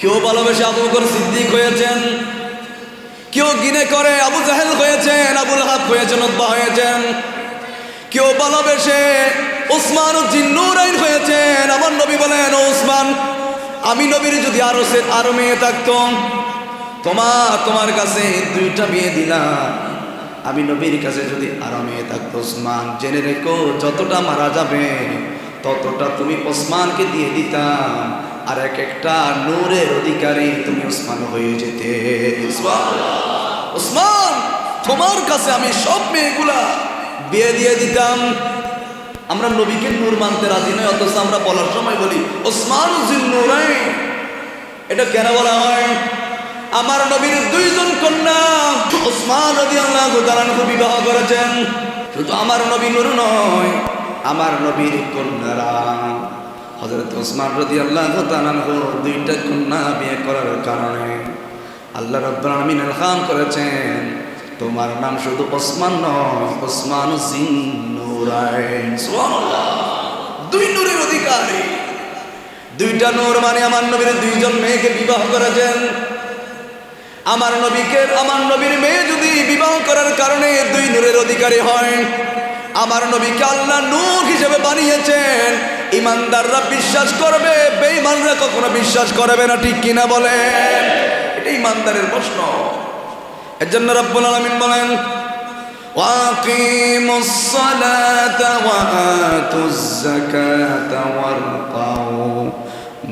কেউ ভালোবেসে আবু বকর সিদ্দিক হয়েছেন, কেউ গিনে করে আবু জাহেল হয়েছেন, আবুল হাব হয়েছেন, উতবা হয়েছেন। কেউ ভালোবেসে উসমান জিন্নুরাইন হয়েছেন। আমার নবী বলেন, ও উসমান, আমি নবীর যদি আরো মেয়ে থাকতো, তোমার কাছে 2টা বিয়ে দিলাম। আমি নবীর কাছে যদি আরো মেয়ে থাকতো, উসমান জেনে রেখো, যতটা মারা যাবে ততটা তুমি ওসমানকে দিয়ে দিতাম, আর এক একটা নূরের অধিকারী তুমি উসমান হয়ে যেতে। উসমান, তোমার কাছে আমি সব মেয়েগুলা বিয়ে দিয়ে দিতাম। আমরা নবীকে নূর মানতে রাজি নই, অথচ আমরা বলার সময় বলি ওসমান জিন্নুরাইন। এটা কেন বলা হয়? আমার নবীর 2জন কন্যা ওসমান রাদিয়াল্লাহু তাআলা বিবাহ করেছেন। শুধু আমার নবী নূর নয়, আমার নবীর কন্যারা হযরত ওসমান রাদিয়াল্লাহু তাআলা 2টা কন্যা বিয়ে করার কারণে আল্লাহ রাব্বুল আলামিন ইলহাম করেছেন, তোমার নাম শুধু ওসমান নয়, ওসমান জিন্নুরাইন। সুবহানাল্লাহ, 2 নূরের অধিকারী। 2টা নূর মানে আমার নবীর 2জন মেয়েকে বিবাহ করেছেন। আমার নবীর মেয়ে যদি বিবাহ করার কারণে 2 নূরের অধিকারী হয়, আমার নবীকে আল্লাহ নূর হিসেবে বানিয়েছেন। ইমানদাররা বিশ্বাস করবে, বেঈমানরা কখনো বিশ্বাস করবে না, ঠিক কিনা বলেন? এটা ইমানদারের প্রশ্ন। এর জন্য রব্বুল আলামিন বলেন, ওয়াকিমুস সালাতা ওয়া আতুজ যাকাতা ওয়ারকাউ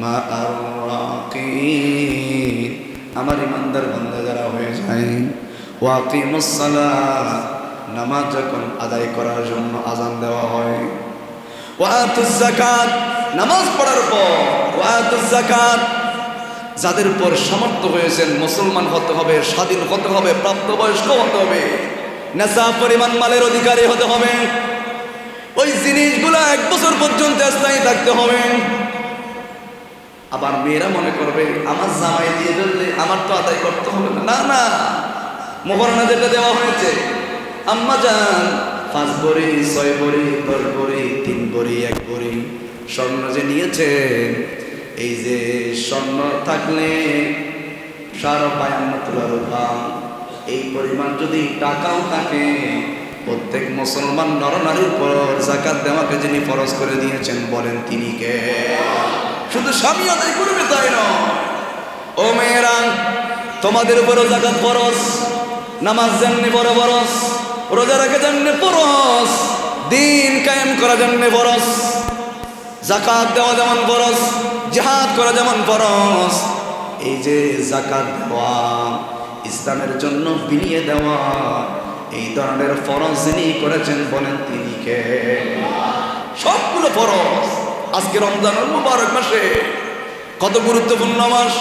মা'আর রাকিন। আমার ইমানদার বান্দা যারা হয়ে যায়, ওয়াকিমুস সালাত, নামাজ যখন আদায় করার জন্য আযান দেওয়া হয়, ওয়া আতুজ যাকাত, নামাজ পড়ার পর, ওয়া আতুজ যাকাত, যাদের উপর সামর্থ্য হয়েছেন মুসলমান হতে হবে, স্বাধীন হতে হবে, প্রাপ্তবয়স্ক হতে হবে, নেশাব পরিমাণ মালের অধিকারী হতে হবে, ওই জিনিসগুলো 1 বছর পর্যন্ত স্থায়ী থাকতে হবে। আবার মেয়েরা মনে করবে আমার জামাই দিয়ে ফেললে আমার তো আদায় করতে হবে না। না না, মোহরানা যেটা দেওয়া হয়েছে, আম্মা জান 5 ভরি, 6 ভরি, 10 ভরি, 3 ভরি, 1 ভরি স্বর্ণ যে নিয়েছেন, এই যে স্বর্ণ থাকলে 52 তোলা রূপা, এই পরিমাণ যদি টাকাও থাকে, প্রত্যেক মুসলমান নরনারীর উপর যাকাত দেওয়াকে যিনি ফরজ করে দিয়েছেন, বলেন তিনি কে? শুধু স্বামী আদায় করবে তাই নয়। ও মেয়েরা, তোমাদের উপরও যাকাত ফরজ, নামাজ যেমনি বড় ফরজ, রোজা রাখা যেমনি ফরজ, দিন কায়েম করা যেমনি ফরজ, যাকাত দেওয়া যেমন ফরজ, জিহাদ করা যেমন ফরজ। এই যে যাকাত দেওয়া, ইসলামের জন্য বিলিয়ে দেওয়া, এই ধরনের ফরজ যিনি করেছেন, বলেন তিনি কে? সবগুলো ফরজ। আজকে রমজানুল মুবারক মাসে, কত গুরুত্বপূর্ণ মাস।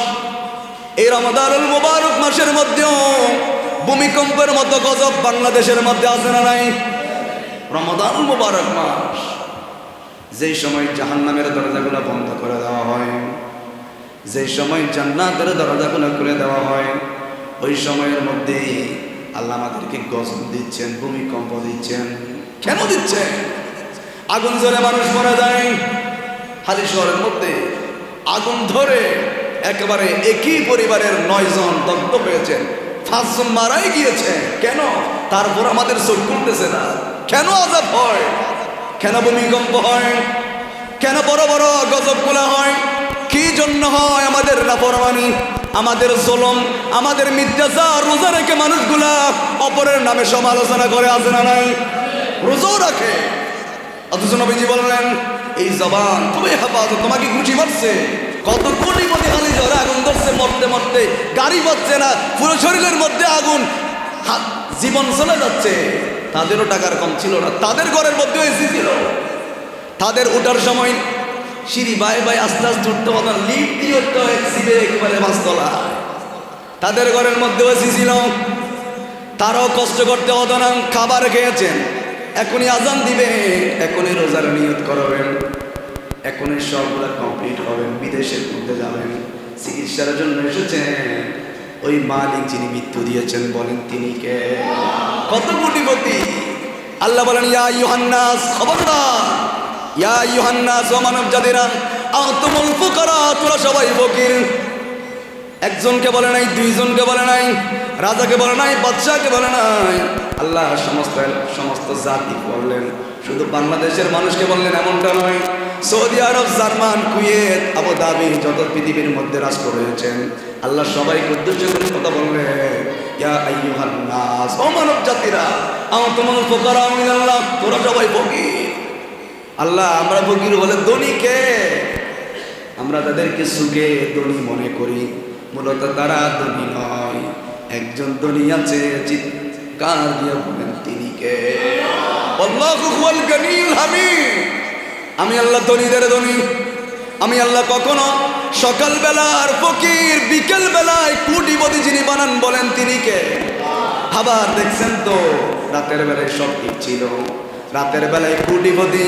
এই রমজানুল মুবারক মাসের মধ্যেও ভূমিকম্পের মতো গজব বাংলাদেশের মধ্যে আছে না নাই? রমজানুল মুবারক মাস, যেই সময় জাহান্নামের দরজাগুলো বন্ধ করে দেওয়া হয়, যেই সময় জান্নাতের দরজাগুলো খুলে দেওয়া হয়, ওই সময়ের মধ্যে আল্লাহ আমাদেরকে গজব দিচ্ছেন, ভূমিকম্প দিচ্ছেন। কেন দিচ্ছেন? আগুন জ্বলে মানুষ মারা যায়। হালি শহরের মধ্যে আগুন ধরে একেবারে একই পরিবারের 9 জন দগ্ধ হয়েছেন, 5 জন মারাই গিয়েছে। কেন? তারপর আমাদের চোখ খুলতেছে না। কেন আযাব হয়? কেন ভূমিকম্প হয়? কেন বড় বড় গজবগুলো হয়? কি জন্য হয়? আমাদের নাফরমানি, আমাদের জুলুম, আমাদের মিথ্যাচার। রোজা রেখে মানুষগুলা অপরের নামে সমালোচনা করে, আছে না নাই? রোজাও রাখে, অথচ নবীজি বললেন, এই জবান তুমি হেফাজত, তোমাকে গুছি মারছে। কত কোটি কোটি হালি জ্বরে আগুন ধরছে, মরতে মরতে গাড়ি পাচ্ছে না, পুরো শরীরের মধ্যে আগুন, জীবন চলে যাচ্ছে। তাদেরও টাকার কম ছিল না, তাদের ঘরের মধ্যে এসি ছিল। তাদের ওঠার সময় সিঁড়ি বাই বাই আস্তে আস্তে উঠতে হতো, লিফট দিয়ে উঠতে হয় একেবারে 5 তলা। তাদের ঘরের মধ্যে এসি ছিল, তারাও কষ্ট করতে হতো না। খাবার খেয়েছেন, এখনই আজান দিবে, এখনই রোজার নিয়ত করবেন, এখনই সবগুলা কমপ্লিট হবেন, বিদেশের মধ্যে যাবেন, চিকিৎসার জন্য এসেছেন। ওই মালিক যিনি মৃত্যু দিয়েছেন, বলেন তিনি কে? কত কোটিপতি। আল্লাহ বলেন, ইয়া আইয়ুহান নাস, খবরদার, ইয়া আইয়ুহান নাস, ও মানব জাতিরা, আনতুমুল ফুকারা, তোমরা সবাই ফকির। একজনকে বলে নাই, দুইজনকে বলে নাই, রাজাকে বলে নাই, বাদশাকে বলে নাই, আল্লাহ সমস্ত জাতি বললেন। শুধু বাংলাদেশের মানুষকে বললেন এমনটা নয়, সৌদি আরব, জার্মান, কুয়েত, আবু ধাবি, যত পৃথিবীর মধ্যে রাষ্ট্র রয়েছেন, আল্লাহ সবাইকে উদ্দেশ্য করে কথা বললেন, ইয়া আইয়ুহান নাস, ও মানব জাতিরা, আনতুমুল ফুকারা মিনাল্লাহ, তোরা সবাই ফকির। আল্লাহ, আমরা ফকির বলে ধনী কে? আমরা তাদেরকে সুখে ধনী মনে করি, মূলত তারা ধনী নয়। একজন ধনী আছে, চিৎকার দিয়ে বলেন তিনি কে? আল্লাহু হুয়াল গানিয়ুল হামিদ। আমি আল্লাহ ধনীদের ধনী। আমি আল্লাহ কখনো সকাল বেলার ফকির, বিকেল বেলায় কোটিপতি যিনি বানান, বলেন তিনি কে? আবার দেখছেন তো, রাতের বেলায় সব ঠিক ছিল, রাতের বেলায় কোটিপতি,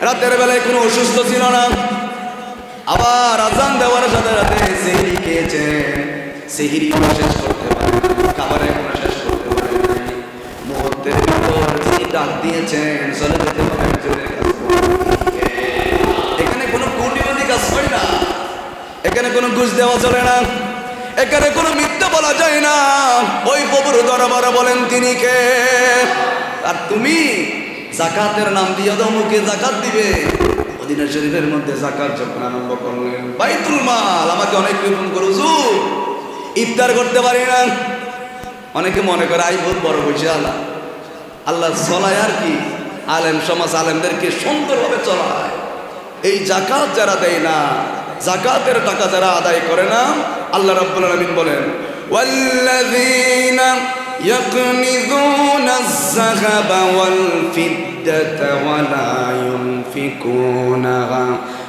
রাতের বেলায় কোনো অসুস্থ ছিল না। আবার আজান দেওয়ার সাথে সাথে সেহরি খেয়েছেন, সেহরি কোনো শেষ করতে পারে না, খাবারে কোনো শেষ করতে পারে না। মুহূর্তের ভিতর যিনি ডাক দিয়েছেন, চলে যেতে পারেন, চলে গেছে। এখানে কোনো কোটিপতি কাজ হয় না, এখানে কোনো ঘুষ দেওয়া চলে না, এখানে কোনো মিথ্যা বলা যায় না। ওই প্রভুর দরবারে বলেন তিনি কে? আর তুমি যাকাতের নাম দিয়ে দাও, মুখে যাকাত দিবে। মদিনা শরীফের মধ্যে যাকাত যখন আরম্ভ করলেন, বাইতুল মাল, আমাকে অনেকে ফোন করে, হুজুর ইফতার করতে পারি না। অনেকে মনে করে আই বহুত বড় বসে আল্লাহ আল্লাহ চলায় আর কি, আলেম সমাজ আলেমদেরকে সুন্দরভাবে চলায়। এই যাকাত যারা দেয় না, যাকাতের টাকা যারা আদায় করে না, আল্লাহ রাব্বুল আলামিন বলেন, ওয়াল্লাযীনা ইয়াকনিযুনা আয-যাহাবা ওয়াল ফিদ্দাতা ওয়া লা ইউনফিকুনাহা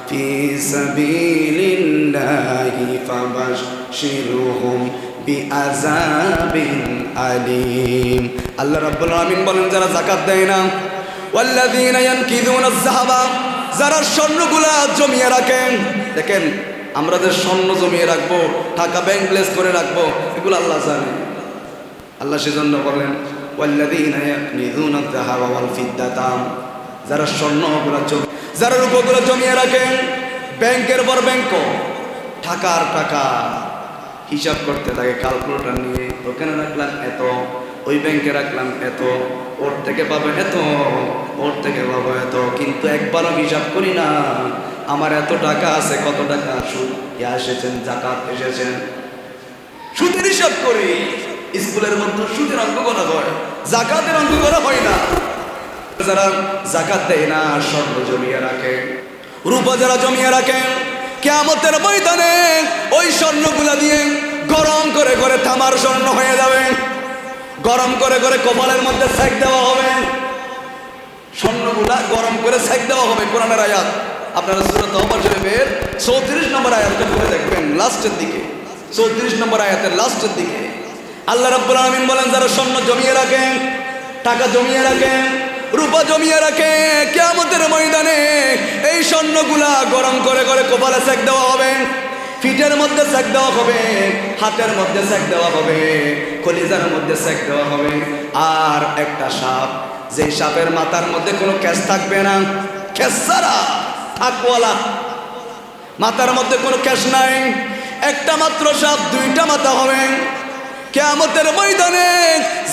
ফি সাবিলিল্লাহি ফাবাশশিরহুম বিআযাবিন আলীম। আল্লাহ রাব্বুল আলামিন বলেন, যারা যাকাত দেয় না, ওয়াল্লাযীনা ইয়ানকিযুনা আয-যাহাবা, যারা স্বর্ণগুলা জমিয়ে রাখেন। দেখেন, আমরা যে স্বর্ণ জমিয়ে রাখবো, টাকা ব্যাংক ব্লেস করে রাখবো, এগুলো আল্লাহ জানে। আল্লাহ সেজন্য বলেন, ওয়াল্লাযীনা ইয়াকনিযুনা আয-যাহাবা ওয়াল ফিদ্দাতা, যারা স্বর্ণগুলা, যারা রূপগুলো জমিয়ে রাখেন, ব্যাংকের পর ব্যাংক, টাকার টাকা হিসাব করতে থাকে, ক্যালকুলেটর নিয়ে, ওখানে রাখলাম এত, ওই ব্যাংকে রাখলাম এত, ওর থেকে পাবো এত, ওর থেকে পাবো এত, কিন্তু একবারও হিসাব করি না আমার এত টাকা আছে, কত টাকা সুদ এসেছেন, যাকাত এসেছেন, সুদের হিসাব করি। স্কুলের মধ্যে সুদের অঙ্ক করা হয়, যাকাতের অঙ্ক করা হয় না। যারা যাকাত দেয় না, স্বর্ণ জমিয়ে রাখে, রূপা যারা জমিয়ে রাখে, কিয়ামতের ময়দানে ওই স্বর্ণগুলা দিয়ে গরম করে করে তামার স্বর্ণ হয়ে যাবে, গরম করে করে কপালের মধ্যে সেক দেওয়া হবে, স্বর্ণগুলা গরম করে সেক দেওয়া হবে। কোরআনের আয়াত, আপনারা সূরা তাওবা শরীফের 34 নম্বর আয়াতটা পড়ে দেখবেন, লাস্টের দিকে, 34 নম্বর আয়াতের লাস্টের দিকে আল্লাহ রাব্বুল আলামিন বলেন, যারা স্বর্ণ জমিয়ে রাখেন, টাকা জমিয়ে রাখেন, রূপা জমিয়ে রাখে, কিয়ামতের ময়দানে এই স্বর্ণগুলা গরম করে করে কপালে সেক দেওয়া হবে, ফিটের মধ্যে সেক দেওয়া হবে, হাতের মধ্যে সেক দেওয়া হবে, কলিজার মধ্যে সেক দেওয়া হবে। আর একটা সাপ, যে সাপের মাথার মধ্যে কোনো কেশ থাকবে না, কেশ ছাড়া, থাকওয়ালা, মাথার মধ্যে কোনো কেশ নাই, একটা মাত্র সাপ, দুইটা মাথা হবে। কিয়ামতের ময়দানে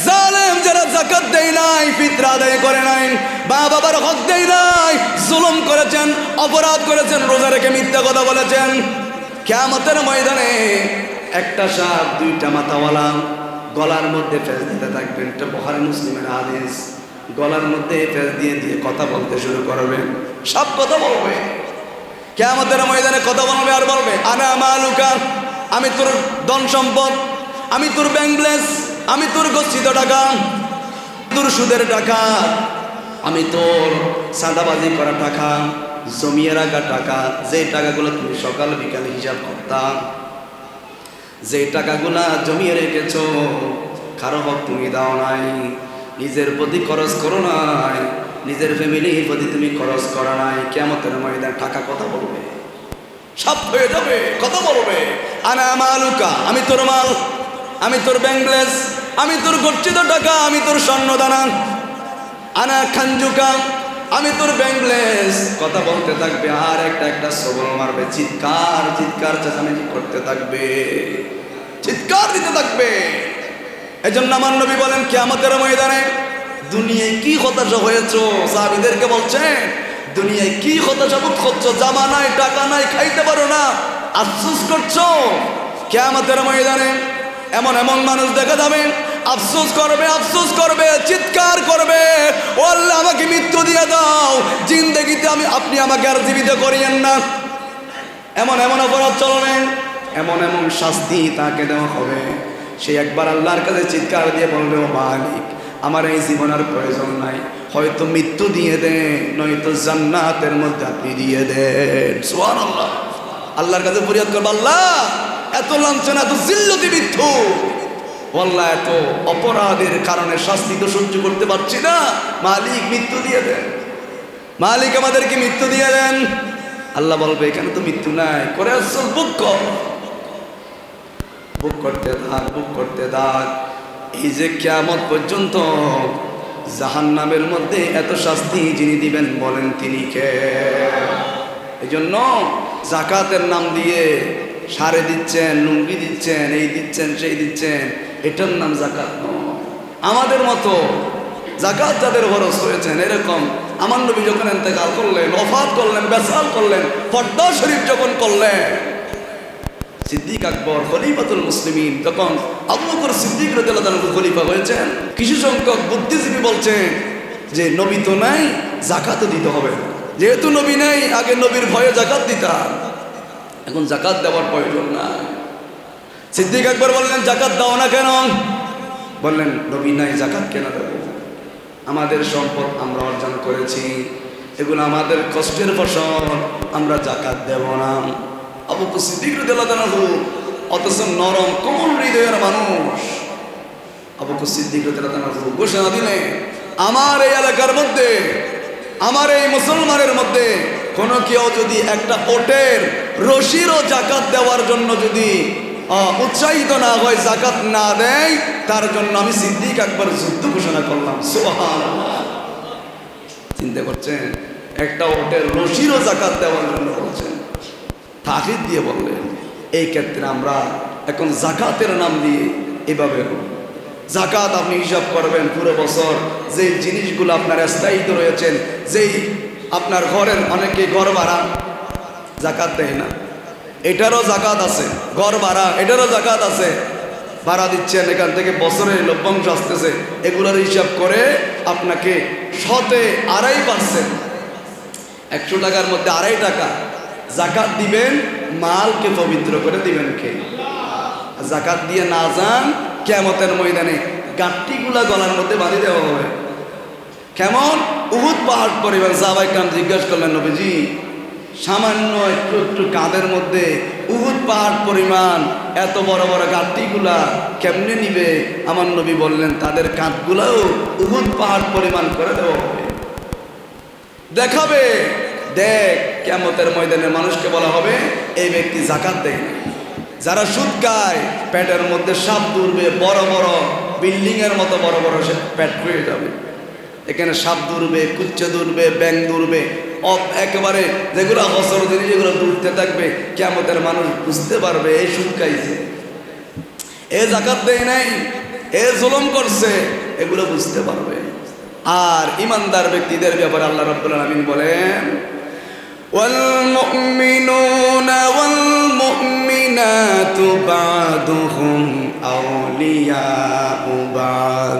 জালেম যারা যাকাত দেয় নাই, ফিতরা আদায় করে নাই, বাবার হক দেয় নাই, জুলুম করেছেন, অপরাধ করেছেন, রোজা রেখে মিথ্যা কথা বলেছেন, কিয়ামতের ময়দানে একটা সাপ, দুইটা মাথাওয়ালা, গলার মধ্যে ফেস দিতে থাকবেন। এটা বুখারী মুসলিমের হাদিস। গলার মধ্যে ফেস দিয়ে দিয়ে কথা বলতে শুরু করবেন, সব কথা বলবে। কিয়ামতের ময়দানে কথা বলবে আর বলবে, আনা মালুকা, আমি তোর ধন সম্পদ, আমি তোর ব্যাংক ব্যালেন্স, আমি তোর গচ্ছিত টাকা, তোর সুদের টাকা, আমি তোর সাদাবাজি করা টাকা, জমিয়ে রাখা টাকা, যে টাকাগুলো তুমি সকাল বিকাল হিসাব করতাম, যে টাকাগুলা জমিয়ে রেখেছো, কারো হক তুমি দাও নাই, নিজের প্রতি খরচ করো নাই, নিজের ফ্যামিলির প্রতি তুমি খরচ করা নাই। কিয়ামতের ময়দানে টাকা কথা বলবে, সব হয়ে যাবে, কথা বলবে। আনা মালুকা, আমি তোর মাল, আমি তোর ব্যাংক ব্যালেন্স, আমি তোর গচ্ছিত টাকা, আমি তোর স্বর্ণ দানা। আনা খানজুকা, আমি তোর ব্যাংক ব্যালেন্স, কথা বলতে থাকবে, আর একটা একটা সবল মারবে, চিৎকার চিৎকার চেঁচামেচি করতে থাকবে। চিৎকার দিতে থাকবে। এজন্য আমার নবী বলেন কিয়ামতের ময়দানে দুনিয়ায় কি হতাশা হয়েছো, সাহাবীদেরকে বলছেন দুনিয়ায় কি হতাশা বোধ করছো, জামা নাই, টাকা নাই, খাইতে পারো না, আফসোস করছো। কিয়ামতের ময়দানে এমন এমন মানুষ দেখা যাবে আফসোস করবে, আফসোস করবে, চিৎকার করবে, ও আল্লাহ আমাকে মৃত্যু দিয়ে দাও, জিন্দেগিতে আপনি আমাকে আর জীবিত করিয়েন না। এমন এমন অপরাধ চলবে, এমন এমন শাস্তি তাকে দেওয়া হবে। সে একবার আল্লাহর কাছে চিৎকার দিয়ে বলবে, ও মালিক আমার এই জীবন আর প্রয়োজন নাই, হয়তো মৃত্যু দিয়ে দেন, নয়তো জান্নাতের মধ্যে আপনি দিয়ে দেন। সুবহানাল্লাহ। আল্লাহর কাছে ফরিয়াদ করবে, আল্লাহ এত লাঞ্ছনা, এত জিল্লতি, মৃত্যু, আল্লাহ এত অপরাধের কারণে শাস্তি তো সহ্য করতে পারছি না, মালিক মৃত্যু দিয়ে দেন, মালিক আমাদেরকে মৃত্যু দিয়ে দেন। আল্লাহ বলবে এখানে তো মৃত্যু নাই, করে আসছো বুক কর, বুক করতে থাক, বুক করতে থাক। এই যে কিয়ামত পর্যন্ত জাহান্নামের মধ্যে এত শাস্তি যিনি দিবেন বলেন তিনি কে? এই জন্য জাকাতের নাম দিয়ে সারে দিচ্ছেন, লুঙ্গি দিচ্ছেন, এই দিচ্ছেন, সেই দিচ্ছেন, এটার নাম জাকাত নয়। আমাদের মতো জাকাত যাদের খরচ হয়েছেন, এরকম আমার নবী যখন ইন্তেকাল করলেন, ওফাত করলেন, বেসাল করলেন, পর্দা শরীফ যখন করলেন, সিদ্দিক আকবর খলিফাতুল মুসলিমিন যখন আবু বকর সিদ্দিক রাদিয়াল্লাহু আনহু খলিফা হয়েছেন, কিছু সংখ্যক বুদ্ধিজীবী বলছেন যে নবী তো নাই, জাকাতও দিতে হবে, যেহেতু নবী নাই আগে নবীর ভয়ে জাকাত দিতাম, এখন জাকাত দেওয়ার প্রয়োজন নাই। সিদ্দিক আকবর বললেন জাকাত দাও না কেন? বললেন নবী নাই, জাকাত কেন দেব? আমাদের সম্পদ আমরা অর্জন করেছি, এগুলো আমাদের কষ্টের ফসল, আমরা জাকাত দেব না। আবু বকর সিদ্দিক রাদিয়াল্লাহু আনহু অথচ নরম কোমল হৃদয়ের মানুষ, আবু বকর সিদ্দিক রাদিয়াল্লাহু আনহু ঘোষণা দিলেন, আমার এই এলাকার মধ্যে, আমার এই মুসলমানের মধ্যে কোনো কেউ যদি একটা ওটের রশিরও জাকাত দেওয়ার জন্য যদি উৎসাহিত না হয়, জাকাত না দেয়, তার জন্য আমি সিদ্দিক আকবর যুদ্ধ ঘোষণা করলাম। সুবহানাল্লাহ। চিন্তা করছেন, একটা ওটের রশিরও জাকাত দেওয়ার জন্য বলছেন, তাকিদ দিয়ে বললেন। এই ক্ষেত্রে আমরা এখন জাকাতের নাম দিয়ে এভাবে জাকাত আপনি হিসাব করবেন পুরো বছর, যেই জিনিসগুলো আপনার স্থায়িত্ব রয়েছেন, যেই আপনার ঘরের অনেকে ঘর ভাড়া জাকাত দেয় না, এটারও জাকাত আছে, ঘর ভাড়া এটারও জাকাত আছে, ভাড়া দিচ্ছেন, এখান থেকে বছরের লভ্যাংশ আসতেছে, এগুলোর হিসাব করে আপনাকে শতে 2.5%, 100 টাকার মধ্যে 2.5 টাকা জাকাত দিবেন, মালকে পবিত্র করে দিবেন কে? জাকাত দিয়ে না যান, কিয়ামতের ময়দানে গাঁটটিগুলা গলার মধ্যে বাঁধি দেওয়া হবে। কেমন? উহুদ পাহাড় পরিবার। সাহাবায়ে কেরাম জিজ্ঞাসা করলেন, নবীজি সামান্য একটু একটু কাঁধের মধ্যে উহুদ পাহাড় পরিমাণ এত বড় বড় গাঁটটিগুলা কেমনে নিবে? আমার নবী বললেন, তাদের কাঁধগুলাও উহুদ পাহাড় পরিমাণ করে দেওয়া হবে, দেখাবে। দেখ, কিয়ামতের ময়দানে মানুষকে বলা হবে এই ব্যক্তি জাকাত দেয় না। যারা সুদ খায়, পেটের মধ্যে সাপ দৌড়বে, বড় বড় বিল্ডিং এর মতো বড় বড় সে পেট হয়ে যাবে, এখানে সাপ দৌড়বে, কুচ্চে দৌড়বে, ব্যাং দৌড়বে, একেবারে যেগুলো বছর দিন যেগুলো দৌড়তে থাকবে, কিয়ামতের মানুষ বুঝতে পারবে এই সুদ খাইছে, এ জাকাত দেয় নাই, এ জুলুম করছে, এগুলো বুঝতে পারবে। আর ইমানদার ব্যক্তিদের ব্যাপারে আল্লাহ রাব্বুল আলামিন বলেন, والمؤمنون والمؤمنات بعضهم أولياء بعض।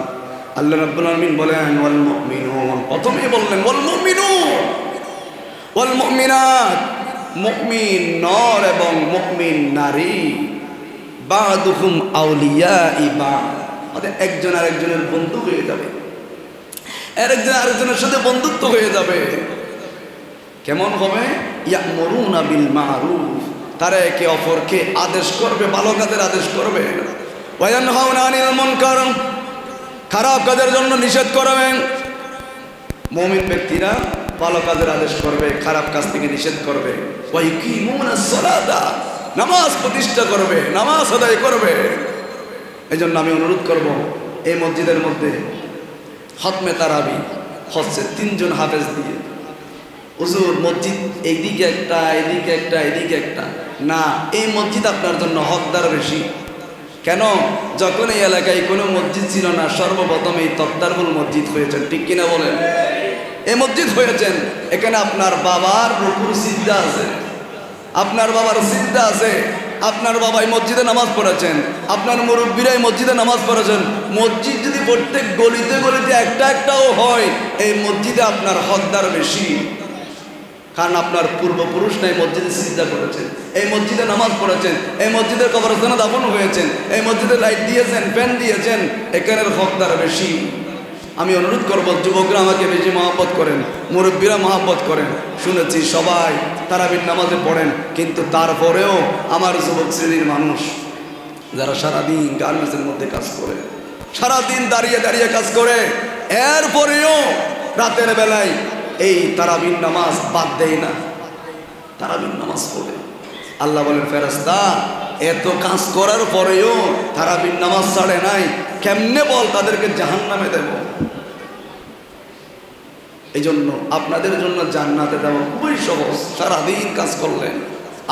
আল্লাহ রাব্বুল আলামিন বলেন ওয়াল মুমিনুন, প্রথমেই বললেন ওয়াল মুমিনুন ওয়াল মুমিনাত, মুমিন নর এবং মুমিন নারী, বা'দুহুম আউলিয়াই বা'দ, ওদের একজন আরেকজনের বন্ধু হয়ে যাবে, আরেকজন আরেকজনের সাথে বন্ধুত্ব হয়ে যাবে। কেমন হবে? ইয়ামুরুনা বিল মারুফ, তারা একে অপরকে আদেশ করবে, ভালো কাজের আদেশ করবে, ওয়া ইয়ানহাউনা আনিল মুনকার, খারাপ কাজের জন্য নিষেধ করবেন। মুমিন ব্যক্তিরা ভালো কাজের আদেশ করবে, খারাপ কাজ থেকে নিষেধ করবে। ওয়া ইকিমুনাস সালাতা, নামাজ প্রতিষ্ঠা করবে, নামাজ আদায় করবে। এই জন্য আমি অনুরোধ করব, এই মসজিদের মধ্যে খতমে তারাবি হচ্ছে 3 জন হাফেজ দিয়ে। হুজুর মসজিদ এইদিকে একটা, এদিকে একটা, এদিকে একটা, না, এই মসজিদ আপনার জন্য হকদার বেশি। কেন? যখন এই এলাকায় কোনো মসজিদ ছিল না, সর্বপ্রথম এই তক্তারপুল মসজিদ হয়েছেন, ঠিক কিনা বলেন? এই মসজিদ হয়েছেন, এখানে আপনার বাবার রুকুর সিজদা আছে, আপনার বাবার সিজদা আছে, আপনার বাবাই মসজিদে নামাজ পড়েছেন, আপনার মুরব্বীরাই মসজিদে নামাজ পড়েছেন। মসজিদ যদি প্রত্যেক গলিতে গলিতে একটা একটাও হয়, এই মসজিদে আপনার হকদার বেশি, কারণ আপনার পূর্বপুরুষ নাই মসজিদে সিজদা করেছেন, এই মসজিদে নামাজ পড়েছেন, এই মসজিদের কবরস্থানে দাফন হয়েছেন, এই মসজিদে লাইট দিয়েছেন, ফ্যান দিয়েছেন, এখানের হকদার বেশি। আমি অনুরোধ করব, যুবকরা আমাকে বেশি মহব্বত করেন, মুরব্বীরা মহব্বত করেন। শুনেছি সবাই তারাবির নামাজে পড়েন, কিন্তু তারপরেও আমার যুবক শ্রেণীর মানুষ যারা সারাদিন গার্মেন্টসের মধ্যে কাজ করে, সারাদিন দাঁড়িয়ে দাঁড়িয়ে কাজ করে, এরপরেও রাতের বেলায় এই তারাবির নামাজ বাদ দেয় না, তারাবির নামাজ পড়ে। আল্লাহ বলেন, ফেরেশতা এত কাজ করার পরেও তারাবির নামাজ ছাড়ে নাই, কেমনে বল তাদেরকে জাহান্নামে দেব? এই জন্য আপনাদের জন্য জান্নাতে দেওয়া খুবই সহজ। সারাদিন কাজ করলেন,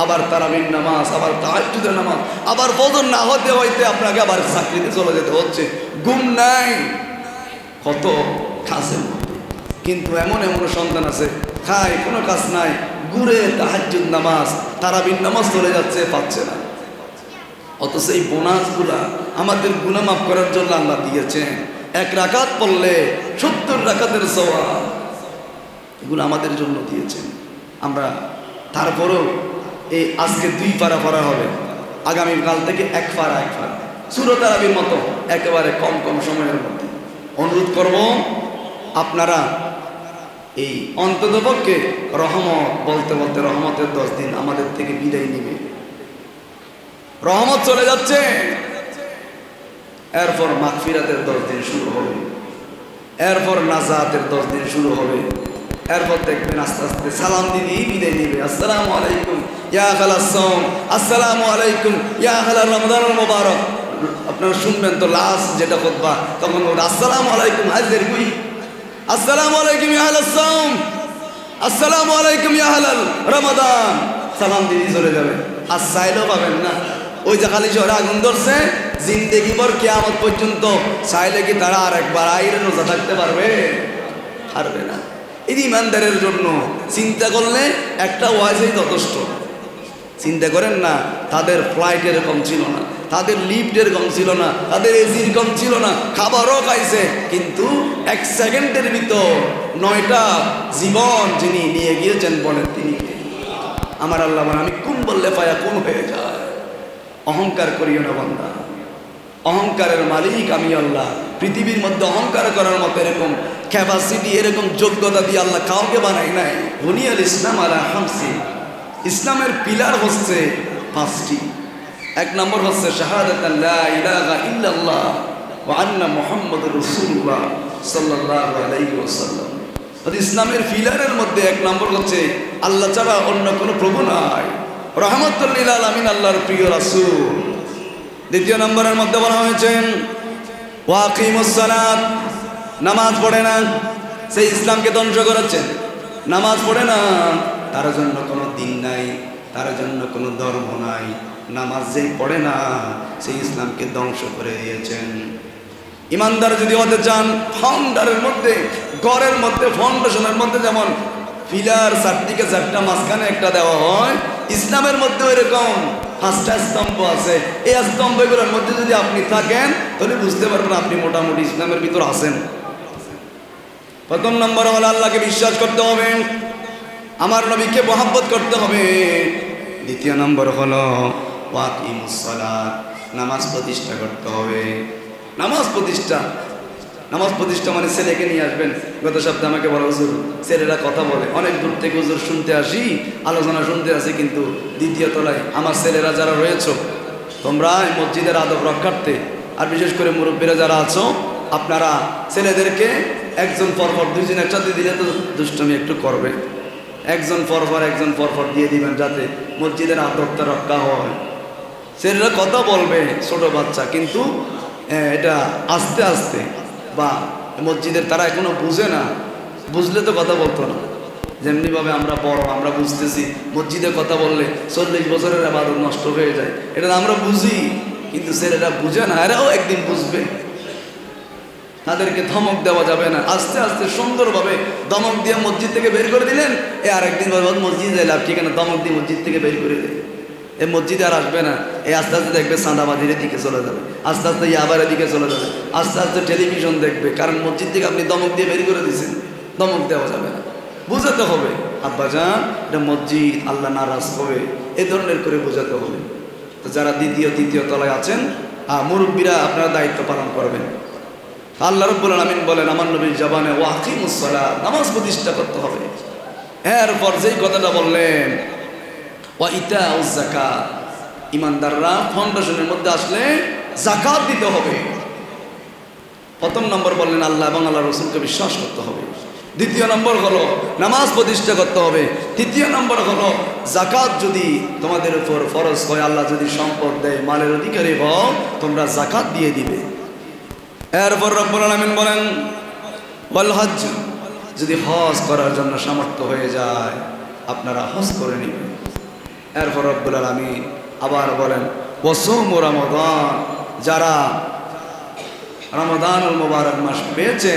আবার তারাবির নামাজ, আবার তাহাজ্জুদের নামাজ, আবার ফজর না হতে হইতে আপনাকে আবার চাকরিতে চলে যেতে হচ্ছে, ঘুম নাই, কত কাজের মধ্যে। কিন্তু এমন এমন সন্তান আছে, খায় কোনো কাজ নাই, ঘুরে তাহাজ্জুদ নামাজ, তারাবির নামাজ চলে যাচ্ছে, পাচ্ছে না। অথচ এই বোনাসগুলা আমাদের গুনাহ মাফ করার জন্য আল্লাহ দিয়েছেন। এক রাকাত পড়লে 70 রাকাতের সওয়াব, এগুলো আমাদের জন্য দিয়েছেন। আমরা তারপরেও এই আজকে 2 পারা পড়া হবে, আগামীকাল থেকে 1 পারা সূরা তারাবির মতো একেবারে কম কম সময়ের মধ্যে। অনুরোধ করব আপনারা এই অন্ততপক্ষে রহমত বলতে বলতে রহমতের 10 দিন আমাদের থেকে বিদায় নেবে, রহমত চলে যাচ্ছে, এরপর মাগফিরাতের 10 দিন শুরু হবে, এরপর নাজাতের 10 দিন শুরু হবে, এরপর দেখবেন আস্তে আস্তে সালাম দিদি বিদায় নিবে। আসসালামু আলাইকুম ইয়া আহলাস সাওম, আসসালামু আলাইকুম ইয়া আহলা রমাদানুল মুবারক। আপনারা শুনবেন তো লাস্ট যেটা খুতবা, তখন আসসালামু আলাইকুম হাজির গুই, আসসালামু আলাইকুম ইয়া আহলাস সাওম, আসসালামু আলাইকুম ইয়া আহলাল রমাদান। সালাম দিদি চলে যাবে, আর চাইলেও পাবেন না। ওই যে খালি শহরে আগুন ধরছে, জিন্দেগি ভর কিয়ামত পর্যন্ত চাইলে কি তারা আর একবার আইরে রোজা থাকতে পারবে? পারবে না। এই ইমানদারের জন্য চিন্তা করলে একটা ওয়াজই যথেষ্ট। চিন্তা করেন না, তাদের ফ্লাইট এরকম ছিল না, তাদের লিফট এরকম ছিল না, তাদের এসি এরকম ছিল না, খাবারও খাইছে, কিন্তু 1 সেকেন্ডের ভিতর 9টা জীবন যিনি নিয়ে গিয়েছেন বলেন তিনি কে? আমার আল্লাহ বলেন, আমি কোন বললে পায়া কোন হয়ে যায়। অহংকার করিও না বান্দা, অহংকারের মালিক আমি আল্লাহ। পৃথিবীর মধ্যে অহংকার করার মতো এরকম ক্যাপাসিটি, এরকম যোগ্যতা দিয়ে আল্লাহ কাউকে বানাই নাই। বুনিয়াল ইসলাম আলা খামসি, ইসলামের পিলার হচ্ছে 5টি। 1 নম্বর হচ্ছে শাহাদাতান লা ইলাহা ইল্লাল্লাহ ওয়া আন্না মুহাম্মাদুর রাসূলুল্লাহ সাল্লাল্লাহু আলাইহি ওয়াসাল্লাম। ইসলামের পিলারের মধ্যে 1 নম্বর হচ্ছে আল্লাহ ছাড়া অন্য কোনো প্রভু নাই, রাহমাতুল লিল আলামিন, আল্লাহর প্রিয় রাসূল। 2 নম্বরের মধ্যে বলা হয়েছে ওয়াকিমুস সালাত, নামাজ পড়ে না, সেই ইসলামকে ধ্বংস করেছেন। নামাজ পড়ে না, তার জন্য কোনো দিন নাই, তার জন্য কোনো ধর্ম নাই। নামাজ যেই পড়ে না, সেই ইসলামকে ধ্বংস করে দিয়েছেন। ইমানদার যদি হতে চান, ফাউন্ডারের মধ্যে, ঘরের মধ্যে, ফাউন্ডেশনের মধ্যে যেমন পিলার 4টিকে 4টা মাঝখানে একটা দেওয়া হয়, ইসলামের মধ্যে এরকম 5টা স্তম্ভ আছে। এই স্তম্ভগুলোর মধ্যে যদি আপনি থাকেন, তাহলে বুঝতে পারবেন আপনি মোটামুটি ইসলামের ভিতর আছেন। 1 নম্বর হলো আল্লাহকে বিশ্বাস করতে হবে, আমার নবীকে মহব্বত করতে হবে। 2 নম্বর হলো ওয়াকিমুস সালাত, নামাজ প্রতিষ্ঠা করতে হবে। নামাজ প্রতিষ্ঠা মানে ছেলেকে নিয়ে আসবেন। গত সপ্তাহে আমাকে বলা, হুজুর ছেলেরা কথা বলে, অনেক দূর থেকে হুজুর শুনতে আসি, আলোচনা শুনতে আসি, কিন্তু 2য় তলায় আমার ছেলেরা যারা রয়েছে, তোমরা মসজিদের আদব রক্ষার্থে, আর বিশেষ করে মুরব্বীরা যারা আছো, আপনারা ছেলেদেরকে একজন পরপর 2 জন একসাথে দিলে তো দুষ্টমি একটু করবে, একজন পরপর দিয়ে দিবেন, যাতে মসজিদের আদবটা রক্ষা হয়। ছেলেরা কথা বলবে, ছোট বাচ্চা, কিন্তু এটা আস্তে আস্তে, বা মসজিদের তারা এখনো বুঝে না, বুঝলে তো কথা বলতো না। যেমনিভাবে আমরা বড়, আমরা বুঝতেছি মসজিদে কথা বললে 40 বছরের ইবাদত নষ্ট হয়ে যায়, এটা আমরা বুঝি, কিন্তু ছেলেরা বুঝে না, এরাও একদিন বুঝবে। তাদেরকে ধমক দেওয়া যাবে না, আস্তে আস্তে সুন্দরভাবে ধমক দিয়ে মসজিদ থেকে বের করে দিলেন। আরেকদিন মসজিদে লাভ ঠিকানা ধমক দিয়ে মসজিদ থেকে বের করে দেয়, এই মসজিদে আর আসবে না। আস্তে আস্তে দেখবে চাঁদাবাজির দিকে চলে যাবে, আস্তে আস্তে ইয়াবারের দিকে চলে যাবে, আস্তে আস্তে টেলিভিশন দেখবে। কারণ মসজিদ থেকে আপনি ধমক দিয়ে বের করে দিয়েছেন, ধমক দেওয়া যাবে না, বোঝাতে হবে আব্বাজান এটা মসজিদ, আল্লাহ নারাজ হবে, এ ধরনের করে বোঝাতে হবে। তো যারা দ্বিতীয় তৃতীয় তলায় আছেন মুরব্বীরা আপনারা দায়িত্ব পালন করবেন। আল্লাহ রাব্বুল আলামিন বলেন আমার নবীর জবানে ওয়াকিমুস সালাত, নামাজ প্রতিষ্ঠা করতে হবে। এরপর যেই কথাটা বললেন ওয়া ইতাউজ যাকাত, ইমানদাররা ফাউন্ডেশনের মধ্যে আসলে যাকাত দিতে হবে। প্রথম নম্বর বললেন আল্লাহ এবং আল্লাহ রাসূলকে বিশ্বাস করতে হবে। দ্বিতীয় নম্বর হলো নামাজ প্রতিষ্ঠা করতে হবে। তৃতীয় নম্বর হলো যাকাত যদি তোমাদের উপর ফরজ হয়, আল্লাহ যদি সম্পদ দেয়, মালের অধিকারী হও, তোমরা যাকাত দিয়ে দিবে। এরপর রব্বুল আলামিন বলেন ওয়াল হজ, যদি হজ করার জন্য সামর্থ্য হয়ে যায় আপনারা হজ করে নেবেন। এরপর রব্বুল আলামিন আবার বলেন ওয়াসুম রমাদান, যারা রমাদানুল মুবারক মাস পেয়েছে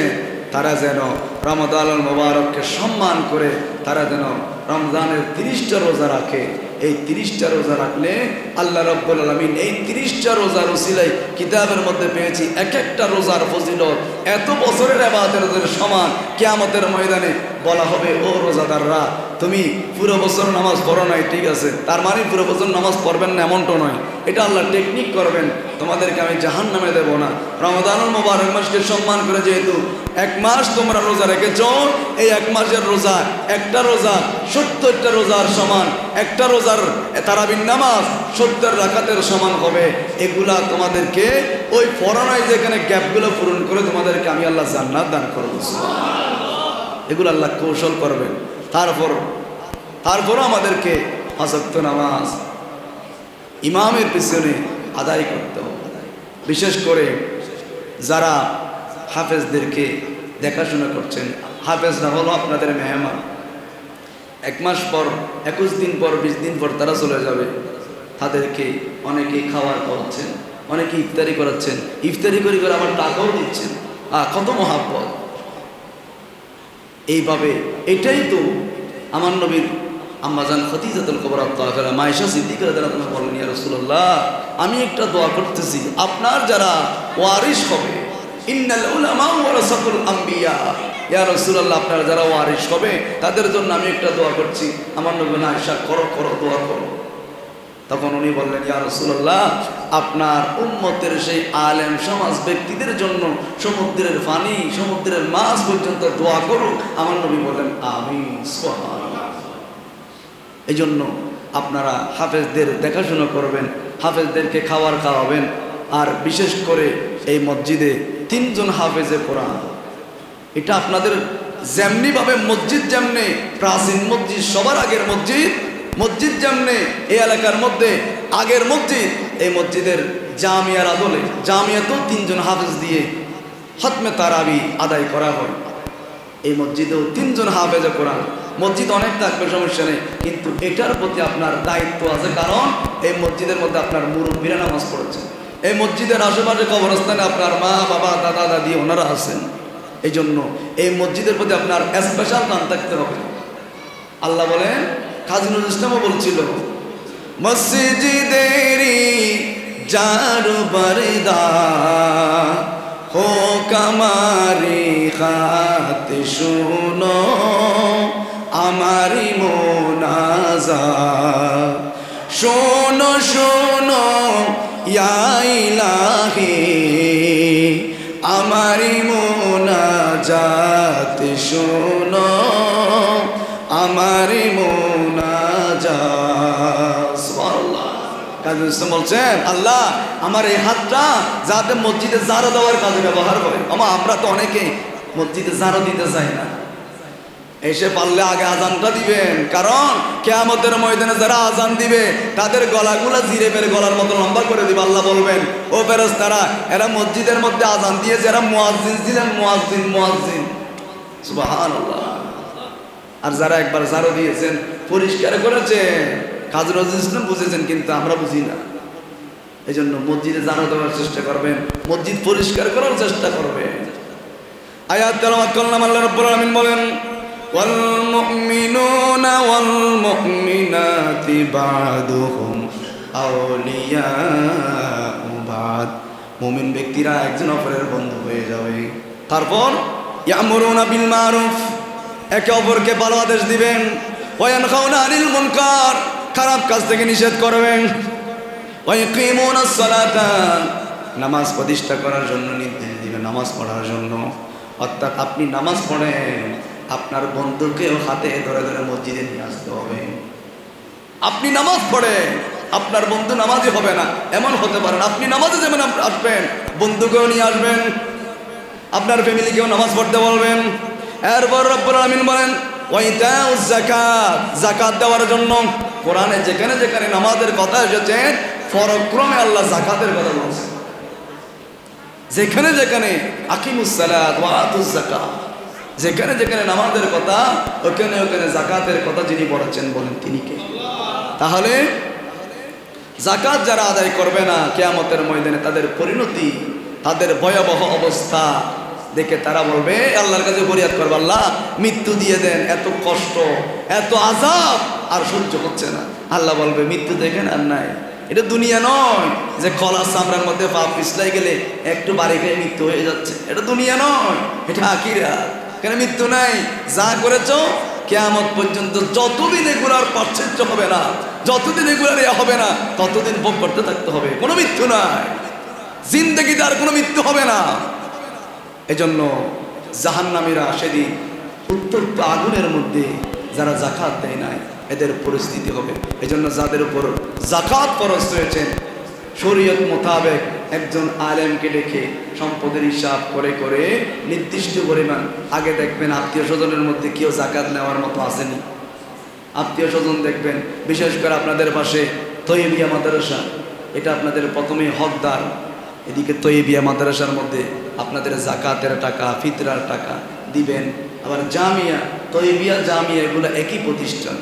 তারা যেন রমাদানুল মুবারককে সম্মান করে তারা যেন রমজানের 30টা রোজা রাখে। এই 30টা রোজা রাখলে আল্লাহ রাব্বুল আলামিন এই 30টা রোজার উসিলায় কিতাবের মধ্যে পেয়েছি এক একটা রোজার ফজিলত এত বছরের ইবাদতের সমান। কিয়ামতের ময়দানে বলা হবে ও রোজাদাররা তুমি পুরো বছর নামাজ পড়ো নাই, ঠিক আছে, তার মানে পুরো বছর নামাজ পড়বেন না এমনটা নয়, এটা আল্লাহ টেকনিক করবেন, তোমাদেরকে আমি জাহান্নামে দেব না। রমাদানুল মুবারক মাসকে সম্মান করে যেহেতু এক মাস তোমরা রোজা রেখেছ, এই এক মাসের রোজা একটা রোজা 70টা রোজার সমান, একটা রোজার তারাবির নামাজ 70 রাকাতের সমান হবে। এগুলা তোমাদেরকে ওই পড়ানোয় যেখানে গ্যাপগুলো পূরণ করে তোমাদেরকে আমি আল্লাহ জান্নাত দান করব। এগুলো আল্লাহ কৌশল করবেন। তারপরও আমাদেরকে 5 ওয়াক্ত নামাজ ইমামের পিছনে আদায় করতে হবে। বিশেষ করে যারা হাফেজদেরকে দেখাশোনা করছেন, হাফেজরা হলো আপনাদের মেহমান। 1 মাস পর 21 দিন পর 20 দিন পর তারা চলে যাবে, তাদেরকে অনেকে খাবার খাওয়াচ্ছেন, অনেকে ইফতারি করাচ্ছেন, ইফতারি করে করে আবার টাকাও দিচ্ছেন। কত মহাব্বত! এইভাবে এটাই তো আমার নবীর আম্মাজান খদিজাতুল কুবরা তাআলা মায়েশা সিদ্দিকা রাদিয়াল্লাহু আনহা বলেন ইয়া রাসূলুল্লাহ আমি একটা দোয়া করতেছি, আপনার যারা ওয়ারিস হবে, ইন্নাল উলামা ওয়ারাসাতুল আম্বিয়া, ইয়া রাসূলুল্লাহ আপনার যারা ওয়ারিস হবে তাদের জন্য আমি একটা দোয়া করছি। আমার নবী আয়েশা করো দোয়া করো। তখন উনি বললেন ইয়া রাসূলুল্লাহ আপনার উম্মতের সেই আলেম সমাজ ব্যক্তিদের জন্য সমুদ্রের পানি সমুদ্রের মাছ পর্যন্ত দোয়া করুক। আমার নবী বললেন আমিন সুবহানাল্লাহ। এই জন্য আপনারা হাফেজদের দেখাশোনা করবেন, হাফেজদেরকে খাওয়াবেন। আর বিশেষ করে এই মসজিদে 3 জন হাফেজে কোরআন, এটা আপনাদের যেমনিভাবে মসজিদ যেমনি প্রাচীন মসজিদ সবার আগের মসজিদ যেমনি এই এলাকার মধ্যে আগের মসজিদ, এই মসজিদের জামিয়ার আদলে জামিয়াতেও 3 জন হাফেজ দিয়ে খতমে তারাবি আদায় করা হয়। এই মসজিদেও 3 জন হাফেজে কোরআন। মসজিদ অনেক থাকবে সমস্যা নেই, কিন্তু এটার প্রতি আপনার দায়িত্ব আছে, কারণ এই মসজিদের মধ্যে আপনার মুরব্বীরা নামাজ পড়েছেন, এই মসজিদের আশেপাশে কবরস্থানে আপনার মা বাবা দাদা দাদি ওনারা আছেন। এই জন্য এই মসজিদের প্রতি আপনার স্পেশাল দান থাকতে হবে। আল্লাহ বলেন, কাজী নজরুল ইসলামও বলছিল মসজিদেরি জারু বারদা হো কামারি খাতে শুনো আমারি মোনাজাত, শোনো শোনো ইয়া ইলাহি আমারি মোনাজাত, শোনো আমারি মোনাজাত। সুবহানাল্লাহ। কাজী ইসলাম বলছেন আল্লাহ আমার এই হাতটা যাতে মসজিদে জারো দেওয়ার কাজে ব্যবহার করে। আমরা তো অনেকে মসজিদে জারো দিতে চাই না, এসে পারলে আগে আজানটা দিবেন, কারণ কিয়ামতের ময়দানে যারা আজান দিবে তাদের গলাগুলা জিরেবের গলার মতো লম্বা করে দিবে। আল্লাহ বলবেন ও ফেরেশতারা এরা মসজিদের মধ্যে আজান দিয়ে যারা মুয়াজ্জিন ছিলেন মুয়াজ্জিন। সুবহানাল্লাহ। আর যারা একবার জারো দিয়েছেন পরিষ্কার করেছেন, কাজী নজরুল ইসলাম বুঝেছেন, কিন্তু আমরা বুঝি না। এই জন্য মসজিদে জানো দেওয়ার চেষ্টা করবেন, মসজিদ পরিষ্কার করার চেষ্টা করবেন। আয়াত তেলাওয়াত করলাম, আল্লাহ রাব্বুল আলামিন বলেন ওয়াল মুমিনুনা ওয়াল মুমিনাতি বা'দুহুম আউলিয়াউ বা'দ। মুমিন ব্যক্তিরা একজন অপরের বন্ধু হয়ে যাবে। তারপর ইয়ামুরুনা বিল মারুফ, একে অপরকে ভালো আদেশ দিবেন। ওয়া ইয়ানহাউনা আনিল মুনকার, খারাপ কাজ থেকে নিষেধ করবেন। ওয়া ইয়াকিমুনাস সালাতা, নামাজ প্রতিষ্ঠা করার জন্য নির্দেশ দিবেন, নামাজ পড়ার জন্য। অর্থাৎ আপনি নামাজ পড়েন, আপনার বন্ধুকেও হাতে ধরে ধরে মসজিদে নিয়ে আসতে হবে। আপনি নামাজ পড়েন, আপনার বন্ধু নামাজই হবে না এমন হতে পারেন। আপনি নামাজে যেমন আসবেন, বন্ধুকেও নিয়ে আসবেন, আপনার ফ্যামিলিকেও নামাজ পড়তে বলবেন। এরপর রব্বুল আলামিন বলেন ওয়াইতাউজ যাকাত, যাকাত দেওয়ার জন্য। কোরআনে যেখানে যেখানে নামাজের কথা এসেছে, পরক্রমে আল্লাহ যাকাতের কথা বলছেন। যেখানে যেখানে আকিমুস সালাত ওয়া আতুজ যাকাত, যেখানে যেখানে নামাজের কথা, ওখানে ওখানে যাকাতের কথা যিনি বলেছেন, বলেন তিনি কে? তাহলে যাকাত যারা আদায় করবে না, কিয়ামতের ময়দানে তাদের পরিণতি, তাদের ভয়াবহ অবস্থা দেখে তারা বলবে, আল্লাহর কাছে ফরিয়াদ করবে, আল্লাহ মৃত্যু দিয়ে দেন, এত কষ্ট এত আযাব আর সহ্য হচ্ছে না। আল্লাহ বলবে মৃত্যু দেখেন আর নাই, এটা দুনিয়া নয় যে কলা চামড়ার মধ্যে পা পিছলাই গেলে একটু বাড়ি খেয়ে মৃত্যু হয়ে যাচ্ছে। এটা দুনিয়া নয়, এটা আখিরাত। কেন মৃত্যু নাই? যা করেছো কিয়ামত পর্যন্ত যতদিন এগুলার পার্থক্য হবে না, যতদিন এগুলার হবে না, ততদিন ভোগ করতে থাকতে হবে। কোনো মৃত্যু নাই, জিন্দেগিতে আর কোনো মৃত্যু হবে না। এজন্য জাহান্নামীরা সেদিন উত্তপ্ত আগুনের মধ্যে যারা যাকাত দেয় নাই, এদের পরিস্থিতি হবে। এজন্য যাদের উপর যাকাত ফরজ হয়েছেন, শরীয়ত মোতাবেক একজন আলেমকে ডেকে সম্পদের হিসাব করে করে নির্দিষ্ট পরিমাণ, আগে দেখবেন আত্মীয় স্বজনের মধ্যে কেউ যাকাত নেওয়ার মতো আসেনি। আত্মীয় স্বজন দেখবেন, বিশেষ করে আপনাদের পাশে তৈয়বিয়া মাদ্রাসা, এটা আপনাদের প্রথমেই হকদার। এদিকে তৈয়বিয়া মাদ্রাসার মধ্যে আপনাদের যাকাতের টাকা, ফিতরার টাকা দিবেন। আবার জামিয়া, তৈয়বিয়া জামিয়া এগুলো একই প্রতিষ্ঠান,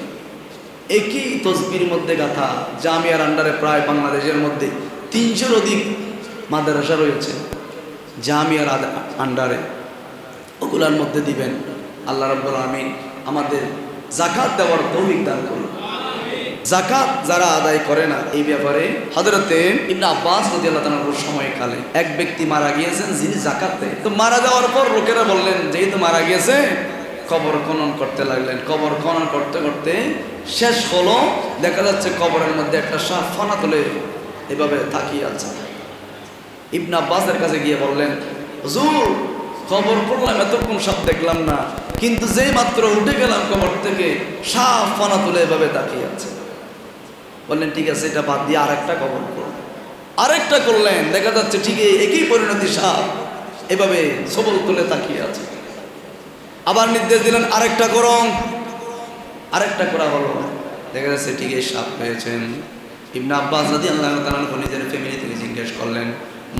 একই তসবির মধ্যে গাথা। জামিয়ার আন্ডারে প্রায় বাংলাদেশের মধ্যে 300-র অধিক মাদ্রাসা রয়েছে জামিয়ার আন্ডারে, ওগুলার মধ্যে দিবেন। আল্লাহ রাব্বুল আলামিন আমাদের যাকাত দেওয়ার তৌফিক দান করুন। যাকাত যারা আদায় করে না, এই ব্যাপারে হযরতে ইবনে আব্বাস রাদিয়াল্লাহু তাআলার সময়কালে এক ব্যক্তি মারা গিয়েছেন যিনি যাকাত দেয়। তো মারা যাওয়ার পর লোকেরা বললেন, যেহেতু মারা গিয়েছে, কবর খনন করতে লাগলেন। কবর খনন করতে করতে শেষ হলো, দেখা যাচ্ছে কবরের মধ্যে একটা সাপ ফনা তুলে এভাবে তাকিয়ে আছে। ইবনে আব্বাসের কাছে গিয়ে বললেন, হুজুর কবর করলাম, এতক্ষণ সাপ দেখলাম না, কিন্তু যেই মাত্র উঠে গেলাম কবর থেকে, সাপ ফনা তুলে এভাবে তাকিয়ে আছে। বললেন ঠিক আছে, এটা বাদ দিয়ে আরেকটা কবর করুন। আরেকটা করলেন, দেখা যাচ্ছে ঠিক একই পরিণতি, সাপ এভাবে সবল তুলে তাকিয়ে আছে। আবার নির্দেশ দিলেন আরেকটা করুন। আরেকটা করা হলো, দেখা যাচ্ছে ঠিক এই সাপ পেয়েছেন। ইবনে আব্বাস রাদিয়াল্লাহু তাআলা নিজের ফ্যামিলি থেকে জিজ্ঞেস করলেন,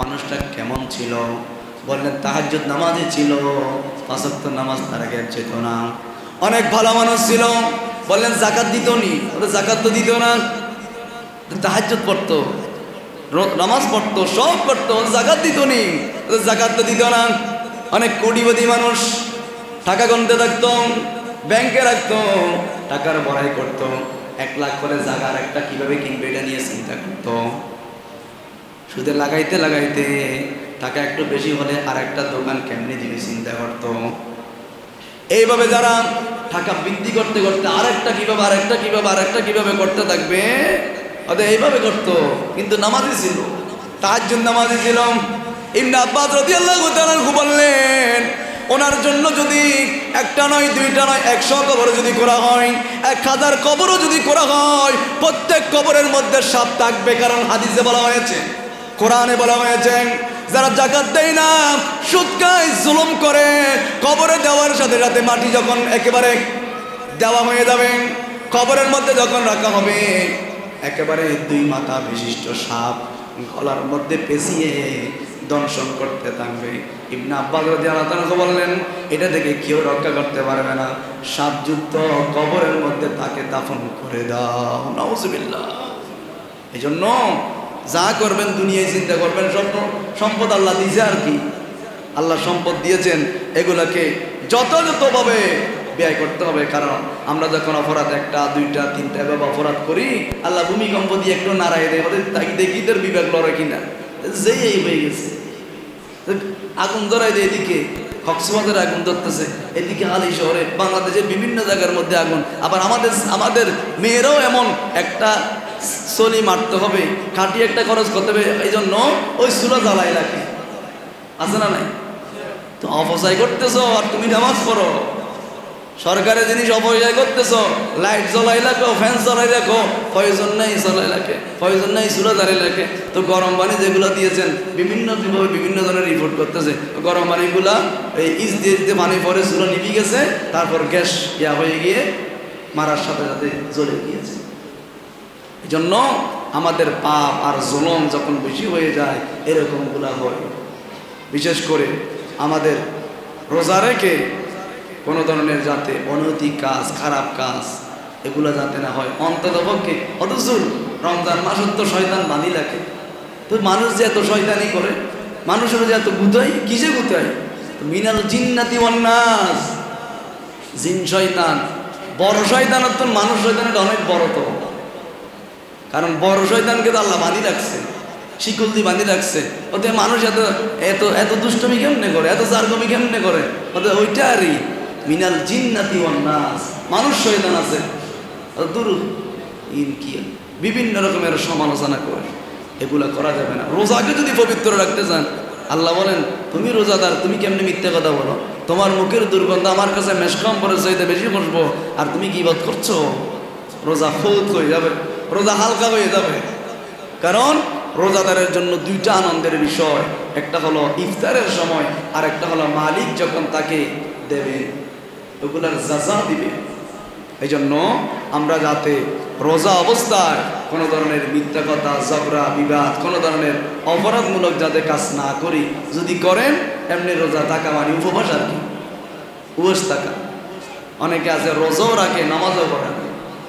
মানুষটা কেমন ছিল? বললেন তাহাজ্জুদ নামাজি ছিল, 5 ওয়াক্ত নামাজ তার আগে যেত না, অনেক ভালো মানুষ ছিল। বললেন যাকাত দিত নি? ওটা যাকাত তো দিত না, তাহাজ্জুদ পড়তো, নামাজ পড়তো, সব করতো, যাকাত দিত নি? যাকাত তো দিত না। অনেক কোটিপতি মানুষ, টাকা গুনতে থাকতো, ব্যাংকে রাখতো, টাকার বড়াই করতো, 1 লাখ করে জায়গা আর একটা কিভাবে কিনবে এটা নিয়ে চিন্তা করতো। সুদে লাগাইতে লাগাইতে টাকা একটু বেশি হলে আর একটা দোকান কেমনি দিবে চিন্তা করতো। এইভাবে যারা টাকা বৃদ্ধি করতে করতে আরেকটা কিভাবে আরেকটা কিভাবে আরেকটা কিভাবে করতে থাকবে, ওদের এইভাবে করতো, কিন্তু নামাজি ছিল, তাহাজ্জুদ নামাজি ছিল। ইবনে আব্বাস রাদিয়াল্লাহু তাআলা বললেন, ওনার জন্য যদি একটা নয়, দুইটা নয়, 100 কবর যদি করা হয়, 1000 কবরও যদি করা হয়, প্রত্যেক কবরের মধ্যে সাপ থাকবে। কারণ হাদিসে বলা হয়েছে, কোরআনে বলা হয়েছে, যারা যাকাত দেয় না, সুদ খায়, জুলুম করে, কবরে দেওয়ার সাথে সাথে মাটি যখন একেবারে দেওয়া হয়ে যাবে, কবরের মধ্যে যখন রাখা হবে, একেবারে 2 মাথা বিশিষ্ট সাপ গলার মধ্যে পেঁচিয়ে দংশন করতে থাকবে। ইবনে আব্বাস রাদিয়াল্লাহু তাআলা বললেন, এটা থেকে কেউ রক্ষা করতে পারবে না, সাপযুক্ত কবরের মধ্যে তাকে দাফন করে দাও। নাউজুবিল্লাহ। এই জন্য যা করবেন দুনিয়ায় চিন্তা করবেন, সম্পদ আল্লাহ দিয়েছে আর কি, আল্লাহ সম্পদ দিয়েছেন, এগুলাকে যথাযথভাবে ব্যয় করতে হবে। কারণ আমরা যখন অপরাধ একটা দুইটা তিনটা এভাবে অপরাধ করি, আল্লাহ ভূমিকম্প দিয়ে একটু নাড়াই দেয়, ওদের তাই দেখি তোর বিবেক লড়ে কিনা, যেই এই হয়ে গেছে। আগুন ধরাই দেয়, এদিকে কক্সবাজারে আগুন ধরতেছে, এদিকে হালি শহরে, বাংলাদেশের বিভিন্ন জায়গার মধ্যে আগুন। আবার আমাদের মেয়েরাও এমন একটা চলি মারতে হবে, খাটি একটা খরচ করতে হবে, এই জন্য ওই চুলা জ্বালাই লাগে, আছে না নাই? তো অপচয় করতেছ আর তুমি নামাজ পড়ো, সরকারের জিনিস অপচয় করতেছ, লাইট জ্বলাই রাখো, ফ্যান চলাই রাখো, প্রয়োজন নেই চলাই রাখে, প্রয়োজন নেই চুলা জ্বালিয়ে রাখে। তো গরম পানি যেগুলো দিয়েছেন বিভিন্নভাবে বিভিন্ন ধরনের রিপোর্ট করতেছে, গরম পানিগুলা এই ইস দিয়ে দিতে পানি পরে চুলা নিভি গেছে, তারপর গ্যাস ইয়া হয়ে গিয়ে মারার সাথে সাথে জ্বলে গিয়েছে। এই জন্য আমাদের পাপ আর জুলুম যখন বেশি হয়ে যায় এরকমগুলা হয়। বিশেষ করে আমাদের রোজা রেখে কোনো ধরনের যাতে অনৈতিক কাজ, খারাপ কাজ এগুলো যাতে না হয় অন্ততপক্ষে। অথচ রমজান মাসের তো শয়তান বাঁধি লাগে, তো মানুষ যে এত শয়তানি করে, মানুষের যে এত গুতাই, কিসে গুতাই? মিনাল জিন্নাতি ওয়ান নাস, জিন শয়তান, বড় শয়তানের তো মানুষ শয়তানের অনেক বড়। তো কারণ বড় শয়তানকে তো আল্লাহ বাঁধি রাখছে, শিকল দিয়ে বাঁধি রাখছে। ওতে মানুষ এত এত এত দুষ্টমি কেমনে করে, এত জারগমি কেমনে করে? ওদের ওইটা আরই মিনাল জিন্নাতি ওয়ান নাস, মানুষ শয়তান আছে দূর ইন কি বিভিন্ন রকমের সমালোচনা করে, এগুলা করা যাবে না। রোজাকে যদি পবিত্র রাখতে চান, আল্লাহ বলেন তুমি রোজাদার, তুমি কেমনে মিথ্যা কথা বলো? তোমার মুখের দুর্গন্ধ আমার কাছে মেশকাম পরে চাইতে বেশি বসবো, আর তুমি কি বাদ করছো? রোজা ফৌত হয়ে যাবে, রোজা হালকা হয়ে যাবে। কারণ রোজাদারের জন্য দুইটা আনন্দের বিষয়, একটা হলো ইফতারের সময়, আর একটা হলো মালিক যখন তাকে দেবে ওগুলার যাজা দিবে। এই জন্য আমরা যাতে রোজা অবস্থায় কোনো ধরনের মিথ্যা কথা, ঝগড়া বিবাদ, কোনো ধরনের অপরাধমূলক যাতে কাজ না করি। যদি করেন এমনি রোজা থাকা মানে উপবাস আর কি, উপবাস থাকা। অনেকে আছে রোজাও রাখে, নামাজও পড়ে না।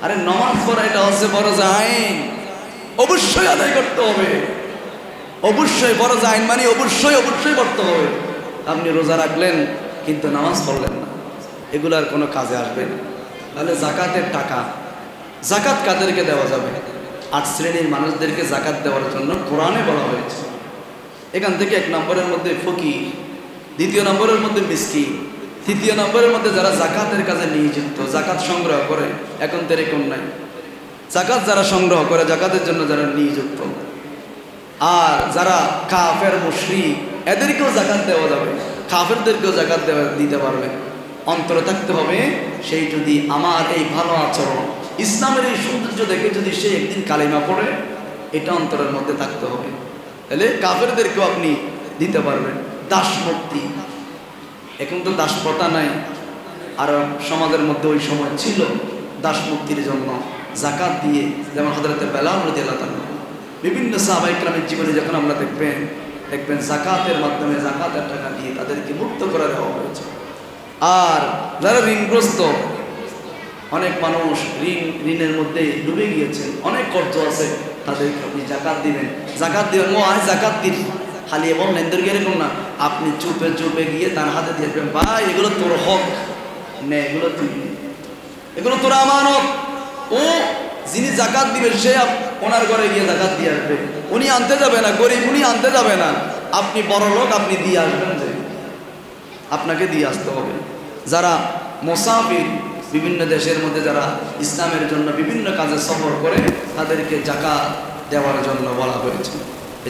আরে নামাজ পড়া এটা হচ্ছে ফরজ আইন, অবশ্যই আদায় করতে হবে, অবশ্যই ফরজ আইন মানে অবশ্যই পড়তে হবে। আপনি রোজা রাখলেন কিন্তু নামাজ পড়লেন না, এগুলার কোনো কাজে আসবে না। তাহলে জাকাতের টাকা, জাকাত কাদেরকে দেওয়া যাবে? 8 শ্রেণীর মানুষদেরকে জাকাত দেওয়ার জন্য কোরআনে বলা হয়েছে। এখান থেকে 1 নম্বরের মধ্যে ফকির, 2 নম্বরের মধ্যে মিসকিন, 3 নম্বরের মধ্যে যারা জাকাতের কাজে নিয়োজিত, জাকাত সংগ্রহ করে। এখন তো এরকম নাই, জাকাত যারা সংগ্রহ করে, জাকাতের জন্য যারা নিযুক্ত, আর যারা কাফের মুশরিক এদেরকেও জাকাত দেওয়া যাবে, কাফেরদেরকেও জাকাত দিতে পারবে। অন্তরে থাকতে হবে সেই যদি আমার এই ভালো আচরণ, ইসলামের এই সৌন্দর্য দেখে যদি সে একদিন কালিমা পড়ে, এটা অন্তরের মধ্যে থাকতে হবে। তাহলে কাফেরদেরকেও আপনি দিতে পারবেন। দাস মুক্তি, এখন তো দাস প্রথা নাই, আর সমাজের মধ্যে ওই সময় ছিল দাস মুক্তির জন্য জাকাত দিয়ে, যেমন হযরত বেলাল রাদিয়াল্লাহু তাআলা, বিভিন্ন সাহাবা ইকরামের জীবনে যখন আমরা দেখবেন জাকাতের মাধ্যমে, জাকাতের টাকা দিয়ে তাদেরকে মুক্ত করে দেওয়া হয়েছে। আর যারা ঋণগ্রস্ত, অনেক মানুষ ঋণের মধ্যে ডুবে গিয়েছেন, অনেক কর্জ আছে, তাদেরকে আপনি জাকাত দিবেন। জাকাত দিবেন ও আয় জাকাত দিন, খালি বললেন তোরকে এরকম না, আপনি চুপে চুপে গিয়ে তার হাতে দিয়ে দেবেন, ভাই এগুলো তোর হক নে, এগুলো তুই, এগুলো তোর আমানত। ও যিনি জাকাত দিবেন সে ওনার ঘরে গিয়ে জাকাত দিয়ে আসবে, উনি আনতে যাবে না, গরিব উনি আনতে যাবে না, আপনি বড় লোক, আপনি দিয়ে আসবেন, যে আপনাকে দিয়ে আসতে হবে। যারা মুসাফির, বিভিন্ন দেশের মধ্যে যারা ইসলামের জন্য বিভিন্ন কাজে সফর করে, তাদেরকে জাকাত দেওয়ার জন্য বলা হয়েছে।